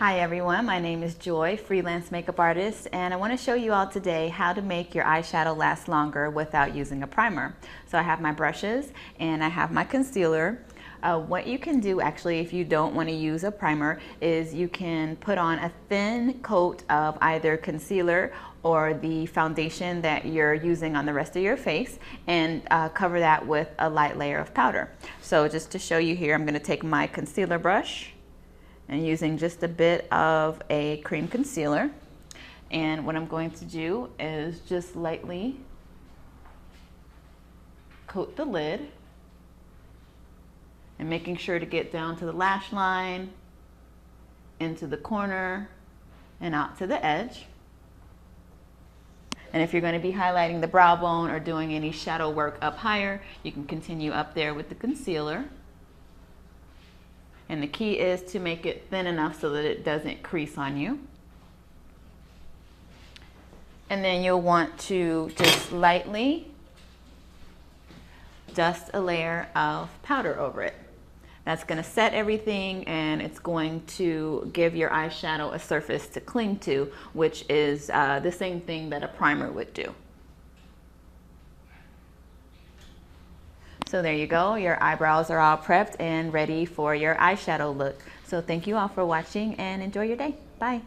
Hi everyone, my name is Joy, freelance makeup artist, and I want to show you all today how to make your eyeshadow last longer without using a primer. So I have my brushes and I have my concealer. What you can do actually if you don't want to use a primer is you can put on a thin coat of either concealer or the foundation that you're using on the rest of your face and cover that with a light layer of powder. So just to show you here, I'm going to take my concealer brush and using just a bit of a cream concealer, and what I'm going to do is just lightly coat the lid and making sure to get down to the lash line, into the corner, and out to the edge. And if you're going to be highlighting the brow bone or doing any shadow work up higher, you can continue up there with the concealer. And the key is to make it thin enough so that it doesn't crease on you. And then you'll want to just lightly dust a layer of powder over it. That's going to set everything, and it's going to give your eyeshadow a surface to cling to, which is the same thing that a primer would do. So there you go, your eyebrows are all prepped and ready for your eyeshadow look. So thank you all for watching and enjoy your day. Bye.